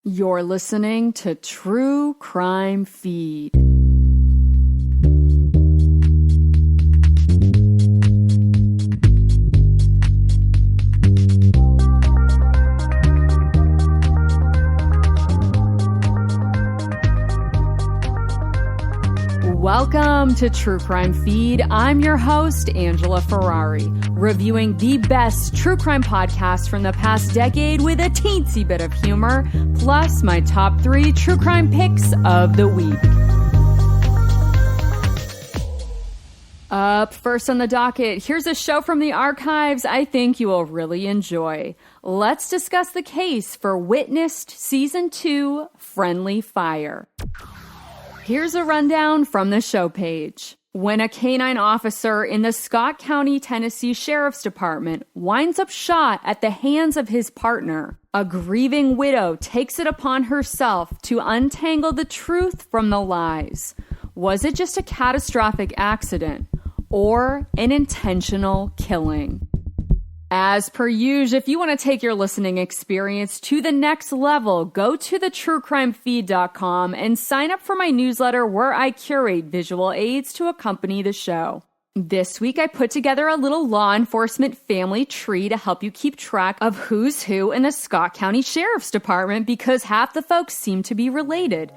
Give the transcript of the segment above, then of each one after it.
You're listening to True Crime Feed. Welcome to True Crime Feed. I'm your host, Angela Ferrari, reviewing the best true crime podcasts from the past decade with a teensy bit of humor, plus my top 3 true crime picks of the week. Up first on the docket, here's a show from the archives I think you will really enjoy. Let's discuss the case for Witnessed Season 2, Friendly Fire. Here's a rundown from the show page. When a canine officer in the Scott County, Tennessee Sheriff's Department winds up shot at the hands of his partner, a grieving widow takes it upon herself to untangle the truth from the lies. Was it just a catastrophic accident or an intentional killing? As per usual, if you want to take your listening experience to the next level, go to thetruecrimefeed.com and sign up for my newsletter where I curate visual aids to accompany the show. This week, I put together a little law enforcement family tree to help you keep track of who's who in the Scott County Sheriff's Department because half the folks seem to be related.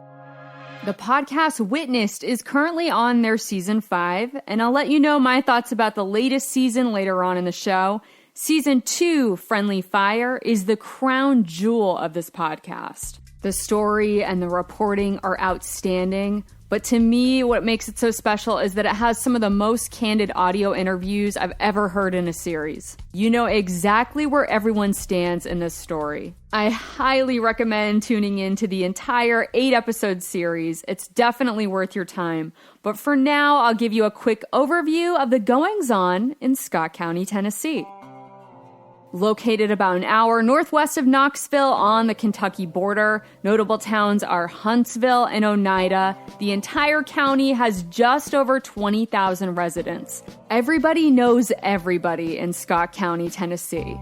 The podcast Witnessed is currently on their season 5, and I'll let you know my thoughts about the latest season later on in the show. Season 2, Friendly Fire, is the crown jewel of this podcast. The story and the reporting are outstanding, but to me, what makes it so special is that it has some of the most candid audio interviews I've ever heard in a series. You know exactly where everyone stands in this story. I highly recommend tuning in to the entire 8-episode series. It's definitely worth your time. But for now, I'll give you a quick overview of the goings-on in Scott County, Tennessee. Located about an hour northwest of Knoxville on the Kentucky border, notable towns are Huntsville and Oneida. The entire county has just over 20,000 residents. Everybody knows everybody in Scott County, Tennessee.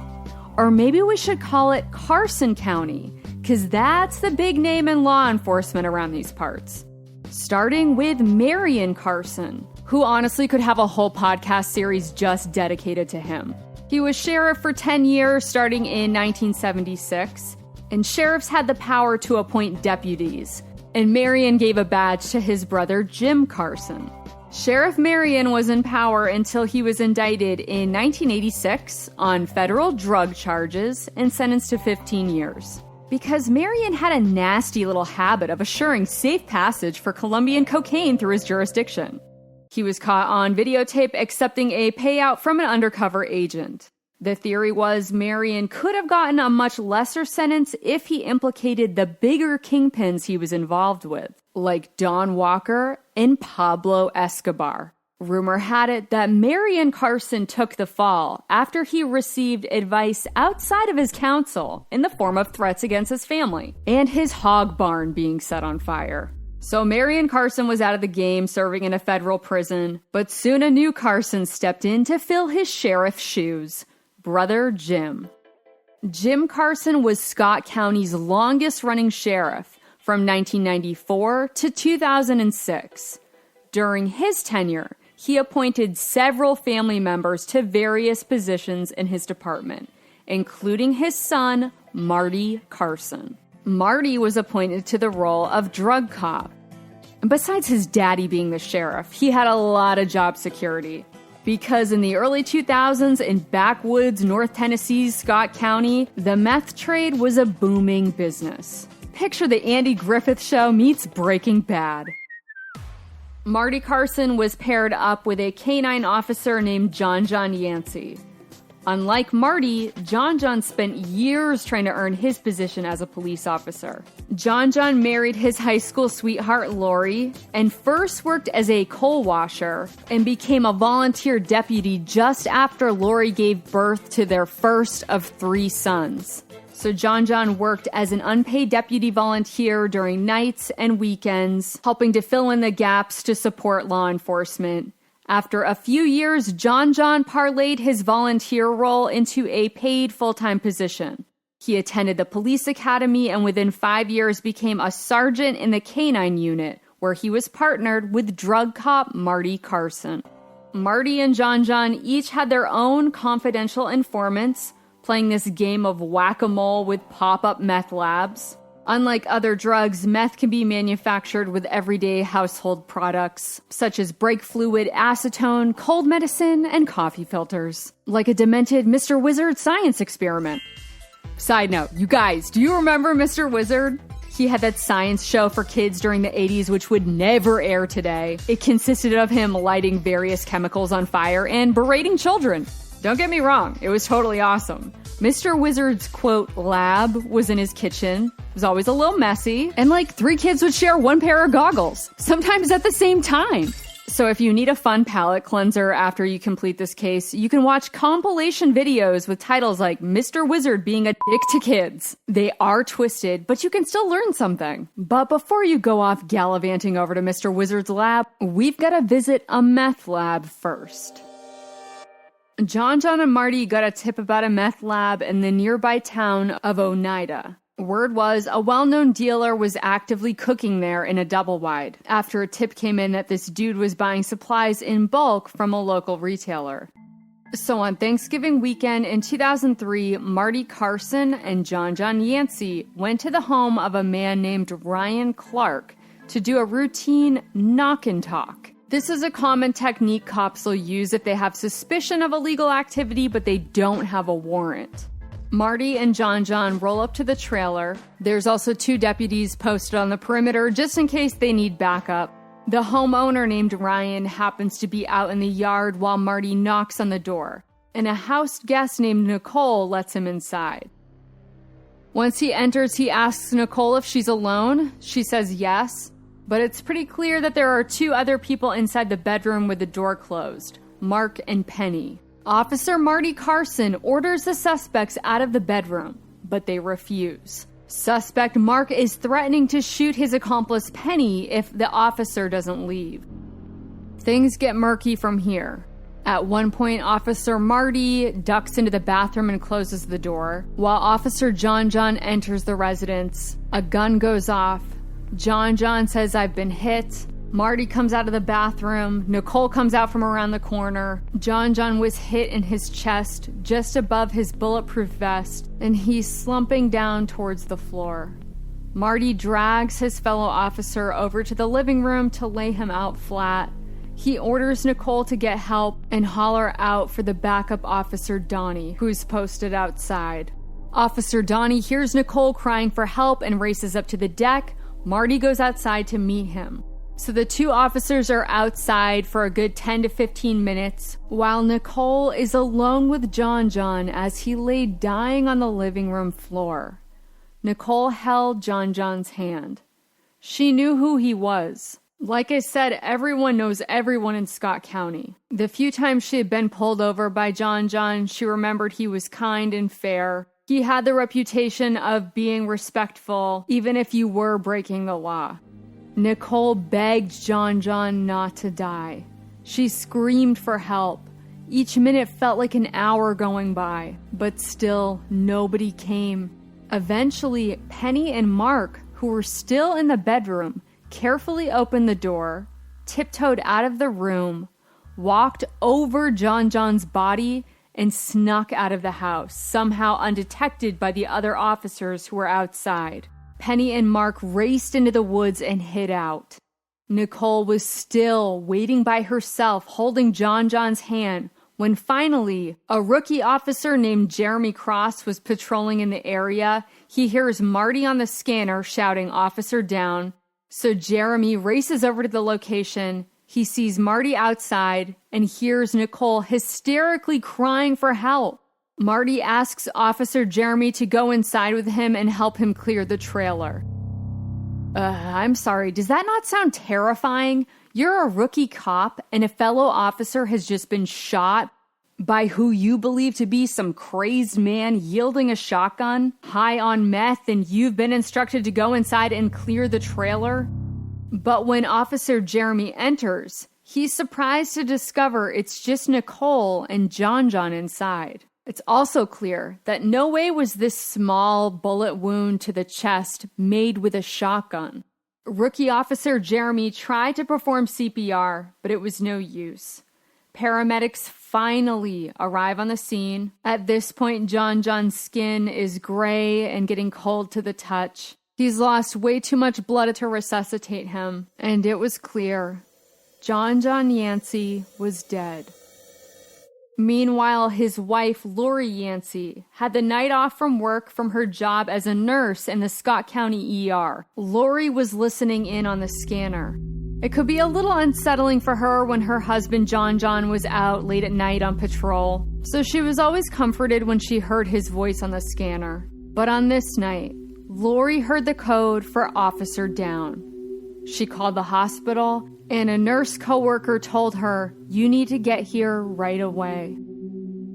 Or maybe we should call it Carson County, because that's the big name in law enforcement around these parts. Starting with Marion Carson, who honestly could have a whole podcast series just dedicated to him. He was sheriff for 10 years, starting in 1976, and sheriffs had the power to appoint deputies, and Marion gave a badge to his brother Jim Carson. Sheriff Marion was in power until he was indicted in 1986 on federal drug charges and sentenced to 15 years. Because Marion had a nasty little habit of assuring safe passage for Colombian cocaine through his jurisdiction. He was caught on videotape accepting a payout from an undercover agent. The theory was Marion could have gotten a much lesser sentence if he implicated the bigger kingpins he was involved with, like Don Walker and Pablo Escobar. Rumor had it that Marion Carson took the fall after he received advice outside of his counsel in the form of threats against his family and his hog barn being set on fire. So Marion Carson was out of the game, serving in a federal prison, but soon a new Carson stepped in to fill his sheriff's shoes, Brother Jim. Jim Carson was Scott County's longest-running sheriff from 1994 to 2006. During his tenure, he appointed several family members to various positions in his department, including his son, Marty Carson. Marty was appointed to the role of drug cop. And besides his daddy being the sheriff, he had a lot of job security. Because in the early 2000s in backwoods North Tennessee's Scott County, the meth trade was a booming business. Picture the Andy Griffith Show meets Breaking Bad. Marty Carson was paired up with a canine officer named John Yancy. Unlike Marty, John spent years trying to earn his position as a police officer. John married his high school sweetheart Lori and first worked as a coal washer and became a volunteer deputy just after Lori gave birth to their first of 3 sons. So John worked as an unpaid deputy volunteer during nights and weekends, helping to fill in the gaps to support law enforcement. After a few years, John parlayed his volunteer role into a paid full-time position. He attended the police academy and within 5 years became a sergeant in the canine unit, where he was partnered with drug cop Marty Carson. Marty and John each had their own confidential informants, playing this game of whack-a-mole with pop-up meth labs. Unlike other drugs, meth can be manufactured with everyday household products, such as brake fluid, acetone, cold medicine, and coffee filters. Like a demented Mr. Wizard science experiment. Side note, you guys, do you remember Mr. Wizard? He had that science show for kids during the 80s, which would never air today. It consisted of him lighting various chemicals on fire and berating children. Don't get me wrong, it was totally awesome. Mr. Wizard's, quote, lab was in his kitchen. It was always a little messy, and like 3 kids would share 1 pair of goggles, sometimes at the same time. So if you need a fun palate cleanser after you complete this case, you can watch compilation videos with titles like Mr. Wizard being a dick to kids. They are twisted, but you can still learn something. But before you go off gallivanting over to Mr. Wizard's lab, we've got to visit a meth lab first. John and Marty got a tip about a meth lab in the nearby town of Oneida. Word was a well-known dealer was actively cooking there in a double-wide after a tip came in that this dude was buying supplies in bulk from a local retailer. So on Thanksgiving weekend in 2003, Marty Carson and John Yancy went to the home of a man named Ryan Clark to do a routine knock and talk. This is a common technique cops will use if they have suspicion of illegal activity but they don't have a warrant. Marty and John roll up to the trailer. There's also 2 deputies posted on the perimeter just in case they need backup. The homeowner named Ryan happens to be out in the yard while Marty knocks on the door, and a house guest named Nicole lets him inside. Once he enters, he asks Nicole if she's alone. She says yes, but it's pretty clear that there are 2 other people inside the bedroom with the door closed, Mark and Penny. Officer Marty Carson orders the suspects out of the bedroom, but they refuse. Suspect Mark is threatening to shoot his accomplice Penny if the officer doesn't leave. Things get murky from here. At one point, Officer Marty ducks into the bathroom and closes the door. While Officer John enters the residence, a gun goes off. John says, "I've been hit." Marty comes out of the bathroom. Nicole comes out from around the corner. John was hit in his chest, just above his bulletproof vest, and he's slumping down towards the floor. Marty drags his fellow officer over to the living room to lay him out flat. He orders Nicole to get help and holler out for the backup officer Donnie, who's posted outside. Officer Donnie hears Nicole crying for help and races up to the deck. Marty goes outside to meet him. So the 2 officers are outside for a good 10 to 15 minutes, while Nicole is alone with John as he lay dying on the living room floor. Nicole held John's hand. She knew who he was. Like I said, everyone knows everyone in Scott County. The few times she had been pulled over by John, she remembered he was kind and fair. He had the reputation of being respectful, even if you were breaking the law. Nicole begged John not to die. She screamed for help. Each minute felt like an hour going by, but still nobody came. Eventually, Penny and Mark, who were still in the bedroom, carefully opened the door, tiptoed out of the room, walked over John's body, and snuck out of the house, somehow undetected by the other officers who were outside. Penny and Mark raced into the woods and hid out. Nicole was still waiting by herself, holding John's hand, when finally a rookie officer named Jeremy Cross was patrolling in the area. He hears Marty on the scanner shouting, "Officer down." So Jeremy races over to the location. He sees Marty outside and hears Nicole hysterically crying for help. Marty asks Officer Jeremy to go inside with him and help him clear the trailer. I'm sorry, does that not sound terrifying? You're a rookie cop and a fellow officer has just been shot by who you believe to be some crazed man yielding a shotgun, high on meth, and you've been instructed to go inside and clear the trailer? But when Officer Jeremy enters, he's surprised to discover it's just Nicole and John inside. It's also clear that no way was this small bullet wound to the chest made with a shotgun. Rookie Officer Jeremy tried to perform CPR, but it was no use. Paramedics finally arrive on the scene. At this point, John's skin is gray and getting cold to the touch. He's lost way too much blood to resuscitate him, and it was clear. John Yancy was dead. Meanwhile, his wife, Lori Yancey, had the night off from work from her job as a nurse in the Scott County ER. Lori was listening in on the scanner. It could be a little unsettling for her when her husband John was out late at night on patrol, so she was always comforted when she heard his voice on the scanner. But on this night, Lori heard the code for officer down. She called the hospital, and a nurse coworker told her, "You need to get here right away."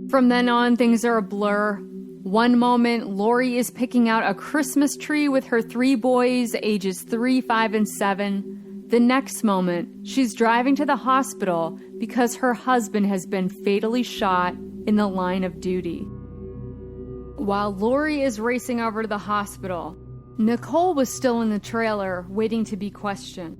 From then on, things are a blur. One moment, Lori is picking out a Christmas tree with her 3 boys, ages 3, 5, and 7. The next moment, she's driving to the hospital because her husband has been fatally shot in the line of duty. While Lori is racing over to the hospital, Nicole was still in the trailer, waiting to be questioned.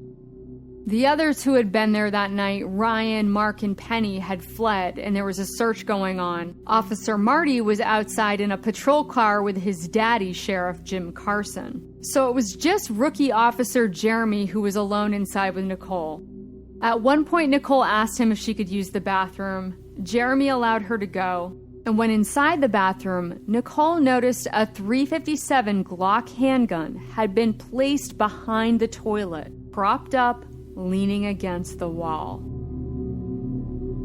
The others who had been there that night, Ryan, Mark, and Penny, had fled, and there was a search going on. Officer Marty was outside in a patrol car with his daddy, Sheriff Jim Carson. So it was just Rookie Officer Jeremy who was alone inside with Nicole. At one point, Nicole asked him if she could use the bathroom. Jeremy allowed her to go. And when inside the bathroom, Nicole noticed a .357 Glock handgun had been placed behind the toilet, propped up, leaning against the wall.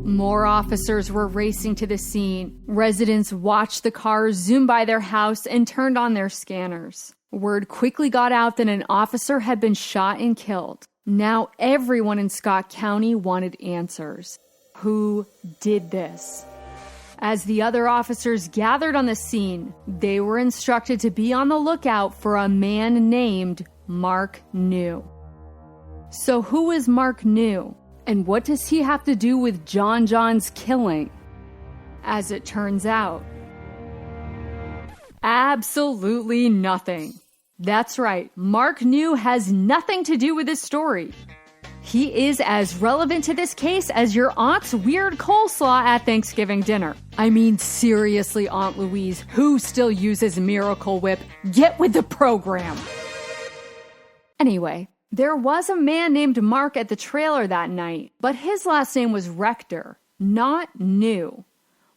More officers were racing to the scene. Residents watched the cars zoom by their house and turned on their scanners. Word quickly got out that an officer had been shot and killed. Now everyone in Scott County wanted answers. Who did this? As the other officers gathered on the scene, they were instructed to be on the lookout for a man named Mark New. So who is Mark New, and what does he have to do with John's killing? As it turns out, absolutely nothing. That's right, Mark New has nothing to do with this story. He is as relevant to this case as your aunt's weird coleslaw at Thanksgiving dinner. I mean, seriously, Aunt Louise, who still uses Miracle Whip? Get with the program. Anyway, there was a man named Mark at the trailer that night, but his last name was Rector, not New.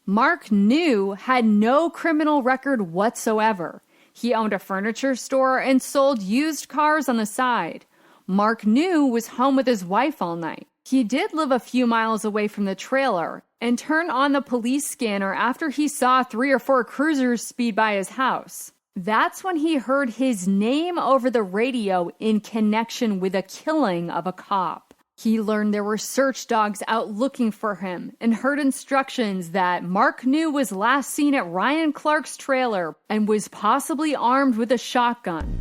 Mark New had no criminal record whatsoever. He owned a furniture store and sold used cars on the side. Mark New was home with his wife all night. He did live a few miles away from the trailer and turned on the police scanner after he saw 3 or 4 cruisers speed by his house. That's when he heard his name over the radio in connection with a killing of a cop. He learned there were search dogs out looking for him and heard instructions that Mark New was last seen at Ryan Clark's trailer and was possibly armed with a shotgun.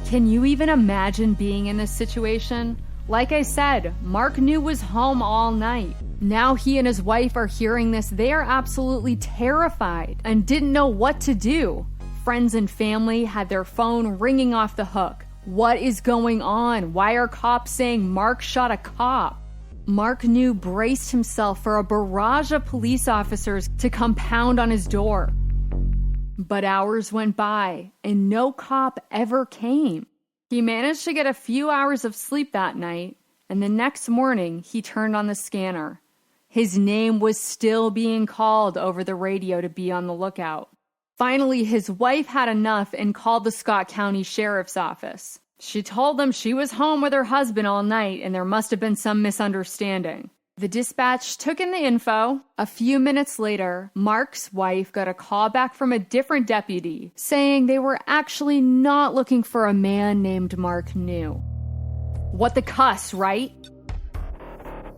Can you even imagine being in this situation? Like I said, Mark New was home all night. Now he and his wife are hearing this. They are absolutely terrified and didn't know what to do. Friends and family had their phone ringing off the hook. What is going on? Why are cops saying Mark shot a cop? Mark New braced himself for a barrage of police officers to come pound on his door. But hours went by, and no cop ever came. He managed to get a few hours of sleep that night, and the next morning he turned on the scanner. His name was still being called over the radio to be on the lookout. Finally, his wife had enough and called the Scott County Sheriff's Office. She told them she was home with her husband all night, and there must have been some misunderstanding. The dispatch took in the info. A few minutes later, Mark's wife got a call back from a different deputy saying they were actually not looking for a man named Mark New. What the cuss, right?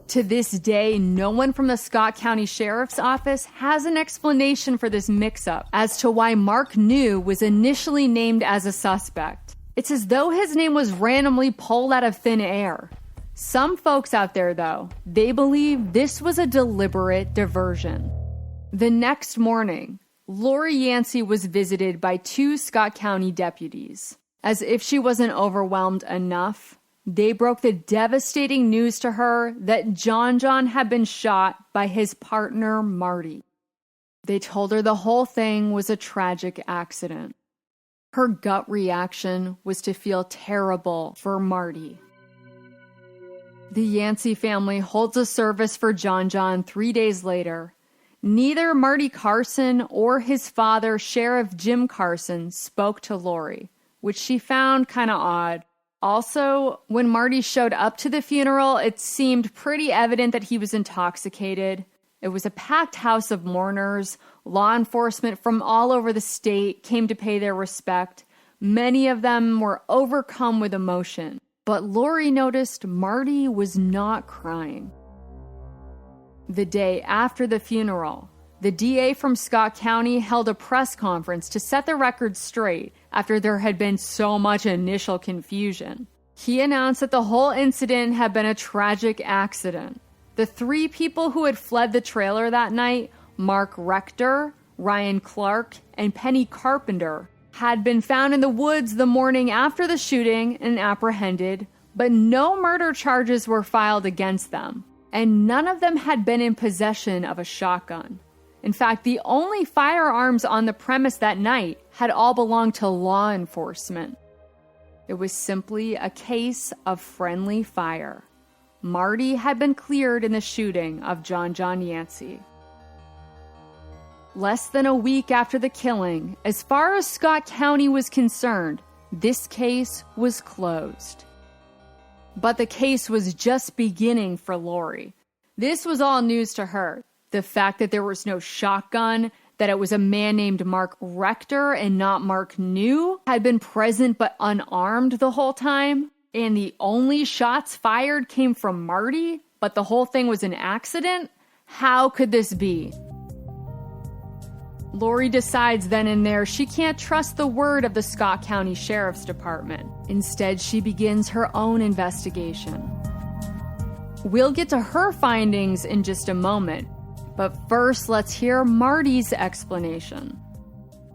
To this day, no one from the Scott County Sheriff's Office has an explanation for this mix-up as to why Mark New was initially named as a suspect. It's as though his name was randomly pulled out of thin air. Some folks out there, though, they believe this was a deliberate diversion. The next morning, Lori Yancey was visited by 2 Scott County deputies. As if she wasn't overwhelmed enough, they broke the devastating news to her that John had been shot by his partner, Marty. They told her the whole thing was a tragic accident. Her gut reaction was to feel terrible for Marty. The Yancey family holds a service for John 3 days later. Neither Marty Carson or his father, Sheriff Jim Carson, spoke to Lori, which she found kind of odd. Also, when Marty showed up to the funeral, it seemed pretty evident that he was intoxicated. It was a packed house of mourners. Law enforcement from all over the state came to pay their respect. Many of them were overcome with emotion. But Lori noticed Marty was not crying. The day after the funeral, the DA from Scott County held a press conference to set the record straight after there had been so much initial confusion. He announced that the whole incident had been a tragic accident. The 3 people who had fled the trailer that night, Mark Rector, Ryan Clark, and Penny Carpenter, had been found in the woods the morning after the shooting and apprehended, but no murder charges were filed against them. And none of them had been in possession of a shotgun. In fact, the only firearms on the premise that night had all belonged to law enforcement. It was simply a case of friendly fire. Marty had been cleared in the shooting of John Yancy. Less than a week after the killing, as far as Scott County was concerned, this case was closed. But the case was just beginning for Lori. This was all news to her. The fact that there was no shotgun, that it was a man named Mark Rector and not Mark New, had been present but unarmed the whole time. And the only shots fired came from Marty, but the whole thing was an accident? How could this be? Lori decides then and there she can't trust the word of the Scott County Sheriff's Department. Instead, she begins her own investigation. We'll get to her findings in just a moment, but first let's hear Marty's explanation.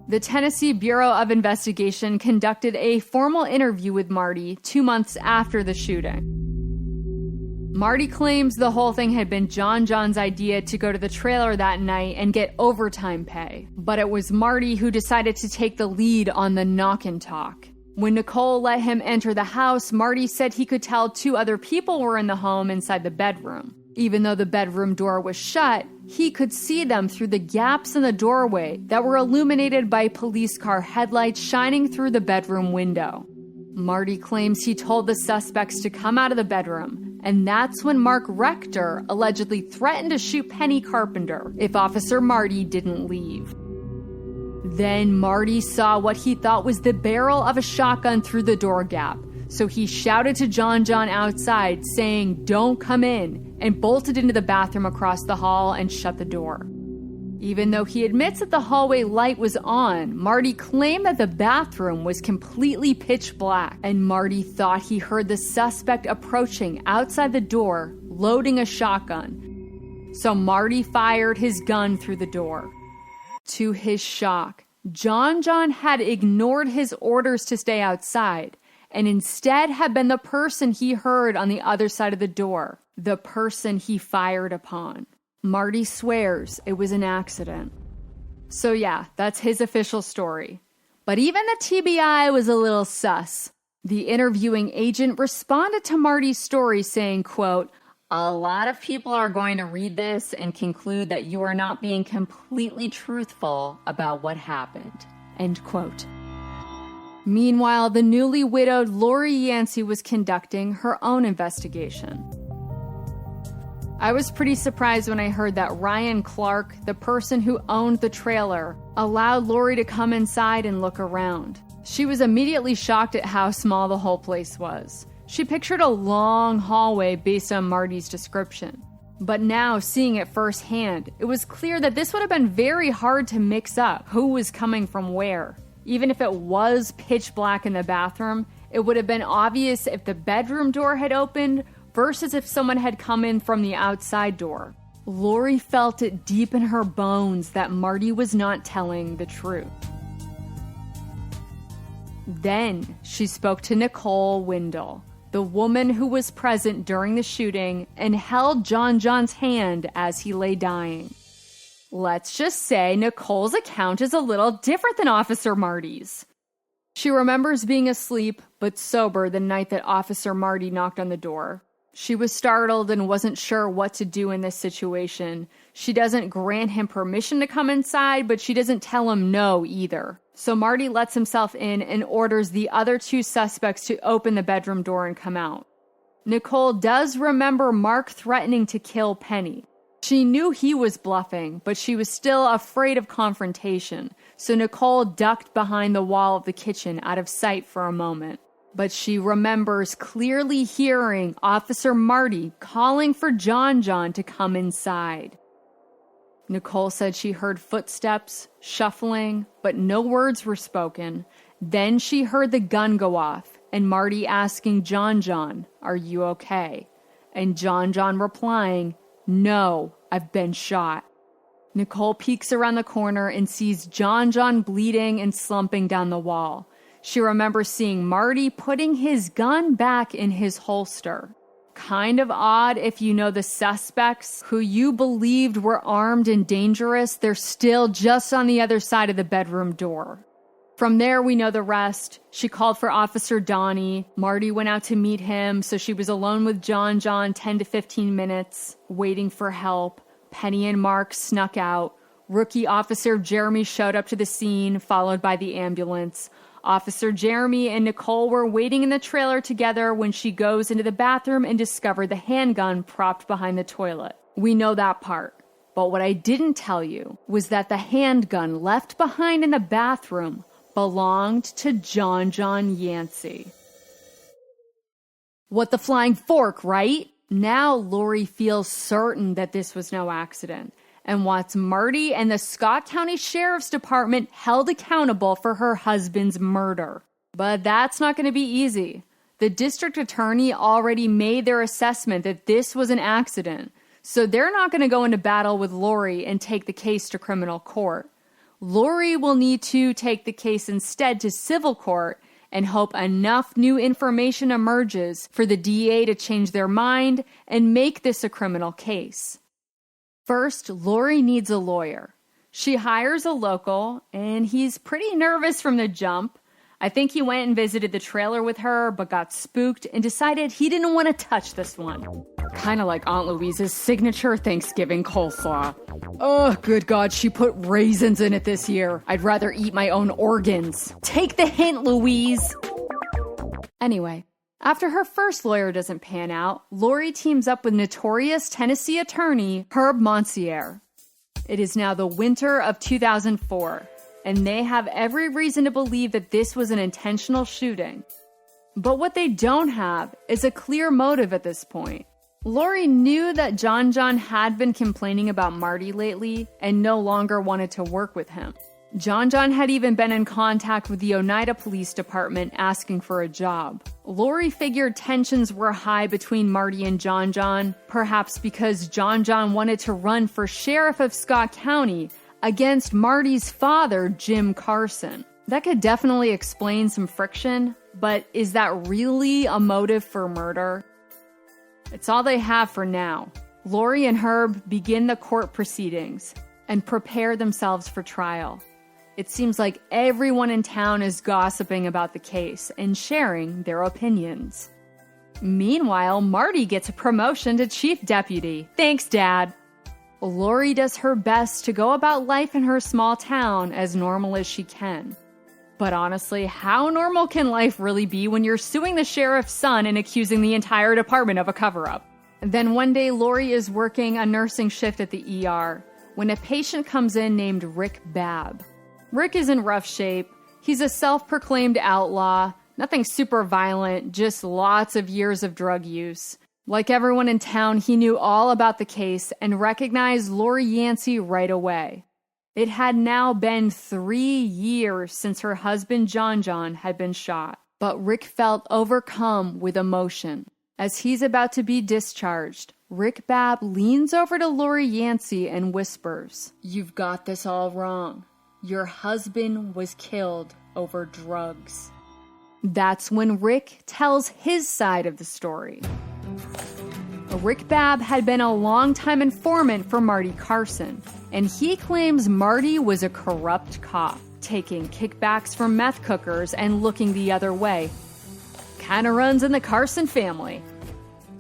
The Tennessee Bureau of Investigation conducted a formal interview with Marty 2 months after the shooting. Marty claims the whole thing had been John's idea to go to the trailer that night and get overtime pay. But it was Marty who decided to take the lead on the knock and talk. When Nicole let him enter the house, Marty said he could tell 2 other people were in the home inside the bedroom. Even though the bedroom door was shut, he could see them through the gaps in the doorway that were illuminated by police car headlights shining through the bedroom window. Marty claims he told the suspects to come out of the bedroom, and that's when Mark Rector allegedly threatened to shoot Penny Carpenter if Officer Marty didn't leave. Then Marty saw what he thought was the barrel of a shotgun through the door gap, so he shouted to John outside, saying, "Don't come in," and bolted into the bathroom across the hall and shut the door. Even though he admits that the hallway light was on, Marty claimed that the bathroom was completely pitch black, and Marty thought he heard the suspect approaching outside the door, loading a shotgun. So Marty fired his gun through the door. To his shock, John had ignored his orders to stay outside, and instead had been the person he heard on the other side of the door, the person he fired upon. Marty swears it was an accident. So yeah, that's his official story. But even the TBI was a little sus. The interviewing agent responded to Marty's story saying, quote, "A lot of people are going to read this and conclude that you are not being completely truthful about what happened." End quote. Meanwhile, the newly widowed Lori Yancey was conducting her own investigation. I was pretty surprised when I heard that Ryan Clark, the person who owned the trailer, allowed Lori to come inside and look around. She was immediately shocked at how small the whole place was. She pictured a long hallway based on Marty's description. But now, seeing it firsthand, it was clear that this would have been very hard to mix up who was coming from where. Even if it was pitch black in the bathroom, it would have been obvious if the bedroom door had opened versus if someone had come in from the outside door. Lori felt it deep in her bones that Marty was not telling the truth. Then she spoke to Nicole Windle, the woman who was present during the shooting and held John John's hand as he lay dying. Let's just say Nicole's account is a little different than Officer Marty's. She remembers being asleep but sober the night that Officer Marty knocked on the door. She was startled and wasn't sure what to do in this situation. She doesn't grant him permission to come inside, but she doesn't tell him no either. So Marty lets himself in and orders the other two suspects to open the bedroom door and come out. Nicole does remember Mark threatening to kill Penny. She knew he was bluffing, but she was still afraid of confrontation, so Nicole ducked behind the wall of the kitchen out of sight for a moment. But she remembers clearly hearing Officer Marty calling for John to come inside. Nicole said she heard footsteps, shuffling, but no words were spoken. Then she heard the gun go off, and Marty asking John, "Are you okay?" And John replying, "No, I've been shot." Nicole peeks around the corner and sees John bleeding and slumping down the wall. She remembers seeing Marty putting his gun back in his holster. Kind of odd if you know the suspects who you believed were armed and dangerous, they're still just on the other side of the bedroom door. From there, we know the rest. She called for Officer Donnie. Marty went out to meet him, so she was alone with John 10 to 15 minutes, waiting for help. Penny and Mark snuck out. Rookie Officer Jeremy showed up to the scene, followed by the ambulance. Officer Jeremy and Nicole were waiting in the trailer together when she goes into the bathroom and discovered the handgun propped behind the toilet. We know that part. But what I didn't tell you was that the handgun left behind in the bathroom belonged to John Yancy. What the flying fork, right? Now Lori feels certain that this was no accident and wants Marty and the Scott County Sheriff's Department held accountable for her husband's murder. But that's not going to be easy. The district attorney already made their assessment that this was an accident, so they're not going to go into battle with Lori and take the case to criminal court. Lori will need to take the case instead to civil court and hope enough new information emerges for the DA to change their mind and make this a criminal case. First, Lori needs a lawyer. She hires a local, and he's pretty nervous from the jump. I think he went and visited the trailer with her, but got spooked and decided he didn't want to touch this one. Kind of like Aunt Louise's signature Thanksgiving coleslaw. Oh, good God, she put raisins in it this year. I'd rather eat my own organs. Take the hint, Louise! Anyway, after her first lawyer doesn't pan out, Lori teams up with notorious Tennessee attorney Herb Monsier. It is now the winter of 2004, and they have every reason to believe that this was an intentional shooting. But what they don't have is a clear motive at this point. Lori knew that John had been complaining about Marty lately and no longer wanted to work with him. John had even been in contact with the Oneida Police Department asking for a job. Lori figured tensions were high between Marty and John, perhaps because John wanted to run for sheriff of Scott County against Marty's father, Jim Carson. That could definitely explain some friction, but is that really a motive for murder? It's all they have for now. Lori and Herb begin the court proceedings and prepare themselves for trial. It seems like everyone in town is gossiping about the case and sharing their opinions. Meanwhile, Marty gets a promotion to chief deputy. Thanks, Dad. Lori does her best to go about life in her small town as normal as she can. But honestly, how normal can life really be when you're suing the sheriff's son and accusing the entire department of a cover-up? Then one day, Lori is working a nursing shift at the ER when a patient comes in named Rick Babb. Rick is in rough shape. He's a self-proclaimed outlaw, nothing super violent, just lots of years of drug use. Like everyone in town, he knew all about the case and recognized Lori Yancey right away. It had now been 3 years since her husband John had been shot, but Rick felt overcome with emotion. As he's about to be discharged, Rick Babb leans over to Lori Yancey and whispers, "You've got this all wrong. Your husband was killed over drugs." That's when Rick tells his side of the story. Rick Babb had been a longtime informant for Marty Carson, and he claims Marty was a corrupt cop, taking kickbacks from meth cookers and looking the other way. Kinda runs in the Carson family.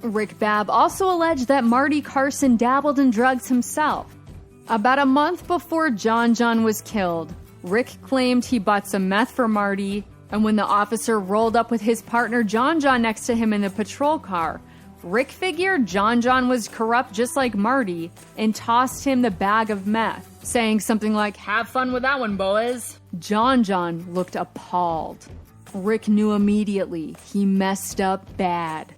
Rick Babb also alleged that Marty Carson dabbled in drugs himself. About a month before John was killed, Rick claimed he bought some meth for Marty, and when the officer rolled up with his partner John next to him in the patrol car, Rick figured John was corrupt just like Marty and tossed him the bag of meth, saying something like, "Have fun with that one, boys." John looked appalled. Rick knew immediately he messed up bad.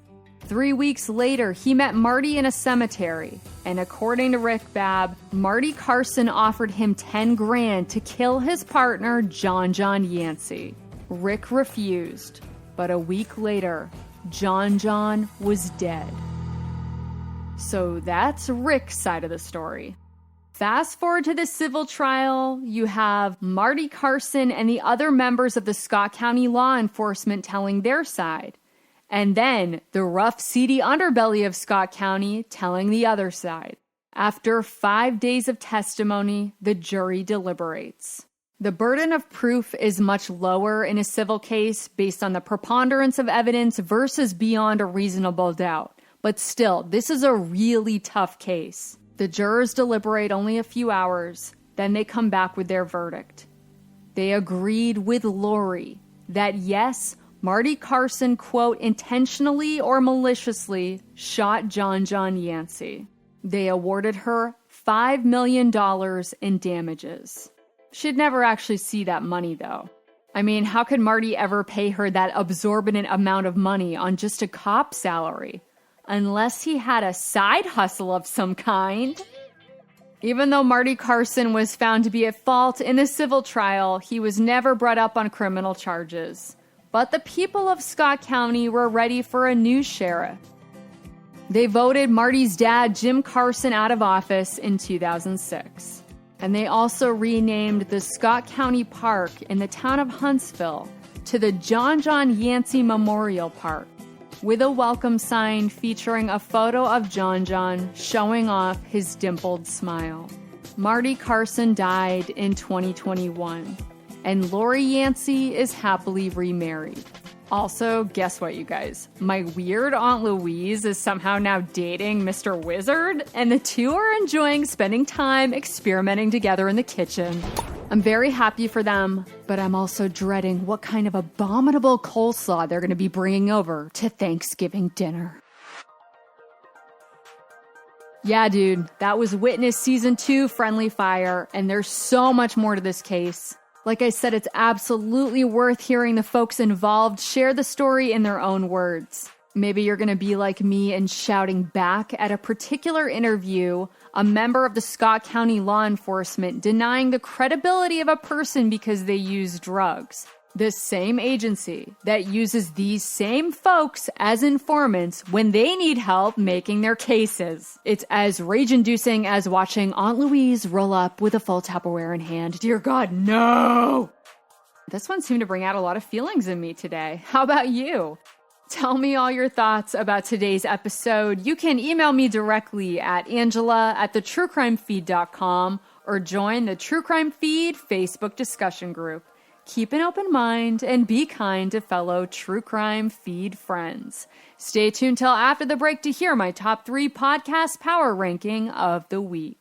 3 weeks later, he met Marty in a cemetery, and according to Rick Babb, Marty Carson offered him $10,000 to kill his partner, John Yancy. Rick refused, but a week later, John was dead. So that's Rick's side of the story. Fast forward to the civil trial, you have Marty Carson and the other members of the Scott County law enforcement telling their side. And then the rough, seedy underbelly of Scott County telling the other side. After 5 days of testimony, the jury deliberates. The burden of proof is much lower in a civil case based on the preponderance of evidence versus beyond a reasonable doubt. But still, this is a really tough case. The jurors deliberate only a few hours, then they come back with their verdict. They agreed with Lori that yes, Marty Carson, quote, intentionally or maliciously shot John Yancy. They awarded her $5 million in damages. She'd never actually see that money, though. I mean, how could Marty ever pay her that absorbent amount of money on just a cop salary? Unless he had a side hustle of some kind. Even though Marty Carson was found to be at fault in the civil trial, he was never brought up on criminal charges. But the people of Scott County were ready for a new sheriff. They voted Marty's dad, Jim Carson, out of office in 2006. And they also renamed the Scott County Park in the town of Huntsville to the John Yancy Memorial Park, with a welcome sign featuring a photo of John showing off his dimpled smile. Marty Carson died in 2021, and Lori Yancey is happily remarried. Also, guess what, you guys? My weird Aunt Louise is somehow now dating Mr. Wizard, and the two are enjoying spending time experimenting together in the kitchen. I'm very happy for them, but I'm also dreading what kind of abominable coleslaw they're going to be bringing over to Thanksgiving dinner. Yeah, dude, that was Witness Season 2 Friendly Fire, and there's so much more to this case. Like I said, it's absolutely worth hearing the folks involved share the story in their own words. Maybe you're going to be like me and shouting back at a particular interview, a member of the Scott County law enforcement denying the credibility of a person because they use drugs. The same agency that uses these same folks as informants when they need help making their cases. It's as rage-inducing as watching Aunt Louise roll up with a full Tupperware in hand. Dear God, no! This one seemed to bring out a lot of feelings in me today. How about you? Tell me all your thoughts about today's episode. You can email me directly at angela@thetruecrimefeed.com or join the True Crime Feed Facebook discussion group. Keep an open mind and be kind to fellow True Crime Feed friends. Stay tuned till after the break to hear my top 3 podcast power ranking of the week.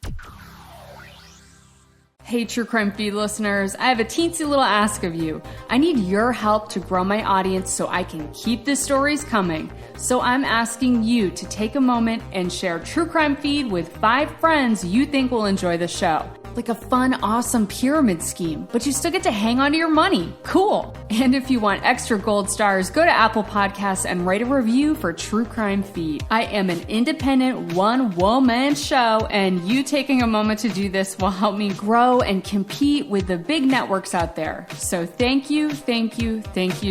Hey, True Crime Feed listeners, I have a teensy little ask of you. I need your help to grow my audience so I can keep the stories coming. So I'm asking you to take a moment and share True Crime Feed with 5 friends you think will enjoy the show. Like a fun, awesome pyramid scheme, but you still get to hang on to your money. Cool. And if you want extra gold stars, go to Apple Podcasts and write a review for True Crime Feed. I am an independent one-woman show, and you taking a moment to do this will help me grow and compete with the big networks out there. So thank you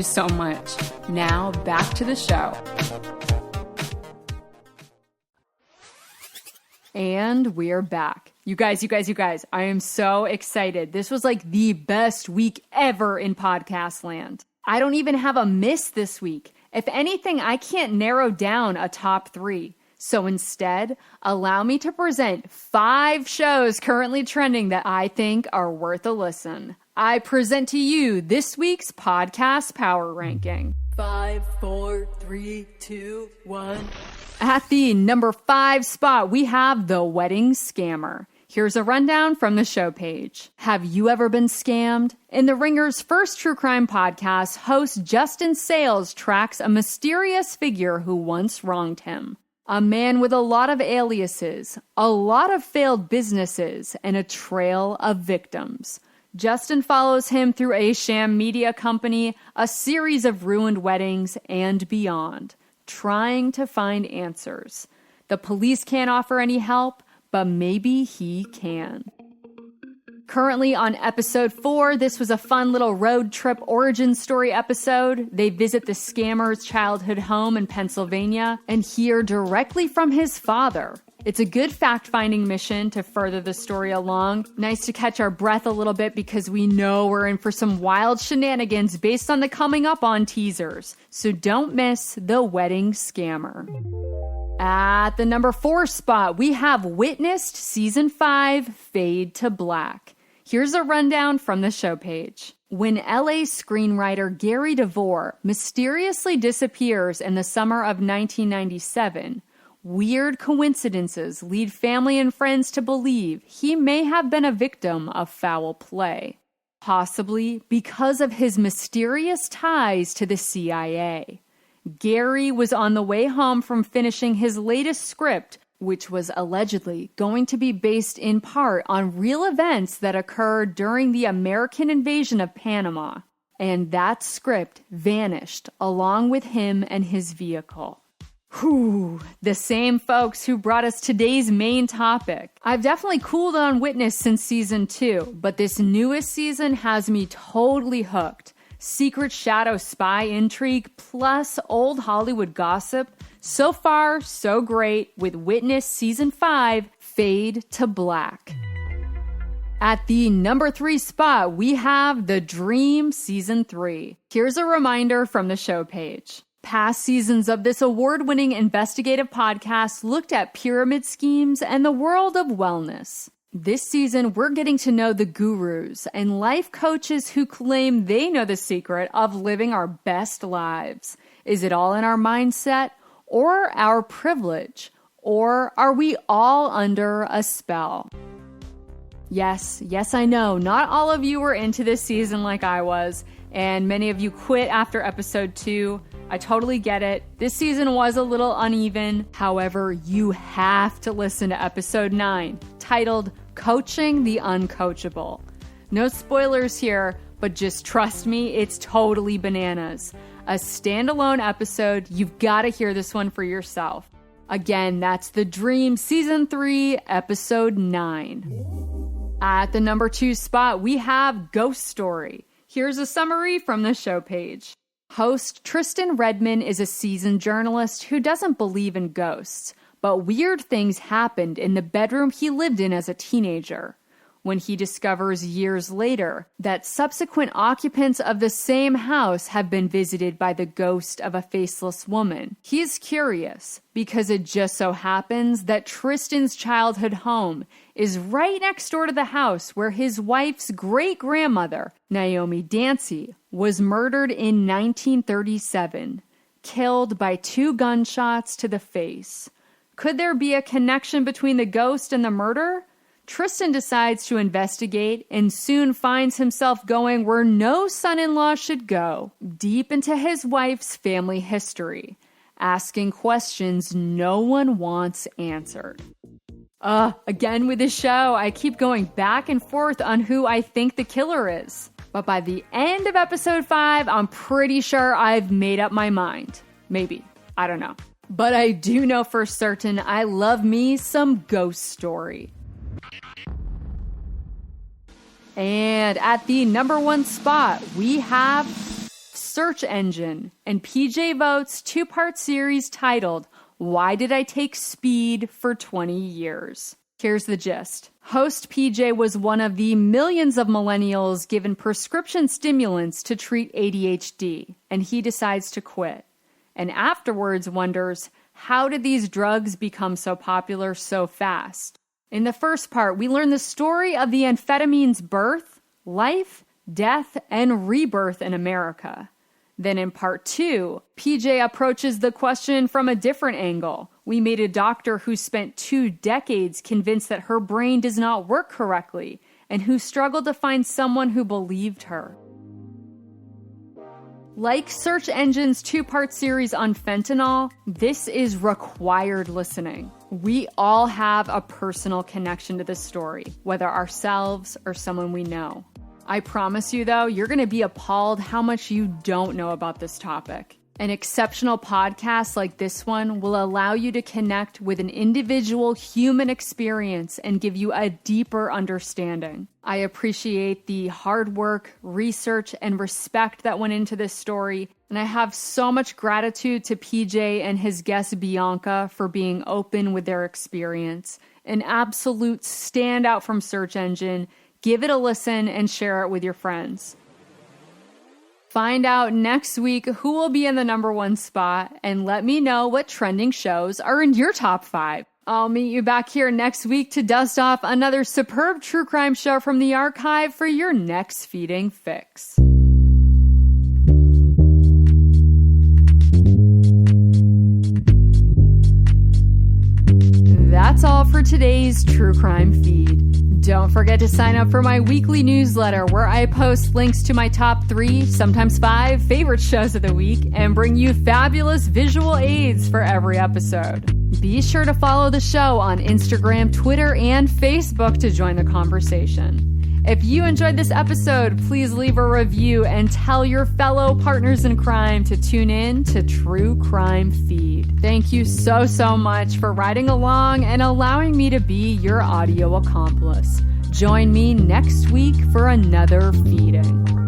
so much. Now back to the show. And we're back. You guys, I am so excited. This was like the best week ever in podcast land. I don't even have a miss this week. If anything, I can't narrow down a top 3. So instead, allow me to present 5 shows currently trending that I think are worth a listen. I present to you this week's podcast power ranking. 5, 4, 3, 2, 1. At the number 5 spot, we have The Wedding Scammer. Here's a rundown from the show page. Have you ever been scammed? In The Ringer's first true crime podcast, host Justin Sales tracks a mysterious figure who once wronged him. A man with a lot of aliases, a lot of failed businesses, and a trail of victims. Justin follows him through a sham media company, a series of ruined weddings, and beyond, trying to find answers. The police can't offer any help, but maybe he can. Currently on episode 4, this was a fun little road trip origin story episode. They visit the scammer's childhood home in Pennsylvania and hear directly from his father. It's a good fact-finding mission to further the story along. Nice to catch our breath a little bit because we know we're in for some wild shenanigans based on the coming up on teasers. So don't miss The Wedding Scammer. At the number 4 spot, we have Witnessed Season 5 Fade to Black. Here's a rundown from the show page. When LA screenwriter Gary DeVore mysteriously disappears in the summer of 1997, weird coincidences lead family and friends to believe he may have been a victim of foul play, possibly because of his mysterious ties to the CIA. Gary was on the way home from finishing his latest script, which was allegedly going to be based in part on real events that occurred during the American invasion of Panama. And that script vanished along with him and his vehicle. Whew, the same folks who brought us today's main topic. I've definitely cooled on Witness since season 2, but this newest season has me totally hooked. Secret shadow spy intrigue plus old Hollywood gossip. So far, so great with Witness Season 5 Fade to Black. At the number 3 spot, we have The Dream Season 3. Here's a reminder from the show page. Past seasons of this award-winning investigative podcast looked at pyramid schemes and the world of wellness. This season, we're getting to know the gurus and life coaches who claim they know the secret of living our best lives. Is it all in our mindset or our privilege? Or are we all under a spell? Yes, I know. Not all of you were into this season like I was, and many of you quit after episode 2. I totally get it. This season was a little uneven. However, you have to listen to episode 9, titled Coaching the Uncoachable. No spoilers here, but just trust me, it's totally bananas. A standalone episode, you've got to hear this one for yourself. Again, that's The Dream Season 3, Episode 9. At the number 2 spot, we have Ghost Story. Here's a summary from the show page. Host Tristan Redman is a seasoned journalist who doesn't believe in ghosts, but weird things happened in the bedroom he lived in as a teenager. When he discovers years later that subsequent occupants of the same house have been visited by the ghost of a faceless woman, he is curious because it just so happens that Tristan's childhood home is right next door to the house where his wife's great-grandmother, Naomi Yancey, was murdered in 1937, killed by 2 gunshots to the face. Could there be a connection between the ghost and the murder? Tristan decides to investigate and soon finds himself going where no son-in-law should go, deep into his wife's family history, asking questions no one wants answered. Again with this show, I keep going back and forth on who I think the killer is. But by the end of episode 5, I'm pretty sure I've made up my mind. Maybe. I don't know. But I do know for certain I love me some Ghost Story. And at the number 1 spot, we have Search Engine and PJ Votes 2-part series titled Why did I take speed for 20 years? Here's the gist. Host PJ was one of the millions of millennials given prescription stimulants to treat ADHD, and he decides to quit. And afterwards wonders, how did these drugs become so popular so fast? In the first part, we learn the story of the amphetamine's birth, life, death, and rebirth in America. Then in part 2, PJ approaches the question from a different angle. We meet a doctor who spent 2 decades convinced that her brain does not work correctly and who struggled to find someone who believed her. Like Search Engine's 2-part series on fentanyl, this is required listening. We all have a personal connection to this story, whether ourselves or someone we know. I promise you, though, you're going to be appalled how much you don't know about this topic. An exceptional podcast like this one will allow you to connect with an individual human experience and give you a deeper understanding. I appreciate the hard work, research, and respect that went into this story, and I have so much gratitude to PJ and his guest Bianca for being open with their experience. An absolute standout from Search Engine. Give it a listen and share it with your friends. Find out next week who will be in the #1 spot and let me know what trending shows are in your top 5. I'll meet you back here next week to dust off another superb true crime show from the archive for your next feeding fix. That's all for today's True Crime Feed. Don't forget to sign up for my weekly newsletter where I post links to my top 3, sometimes 5 favorite shows of the week and bring you fabulous visual aids for every episode. Be sure to follow the show on Instagram, Twitter, and Facebook to join the conversation. If you enjoyed this episode, please leave a review and tell your fellow partners in crime to tune in to True Crime Feed. Thank you so much for riding along and allowing me to be your audio accomplice. Join me next week for another feeding.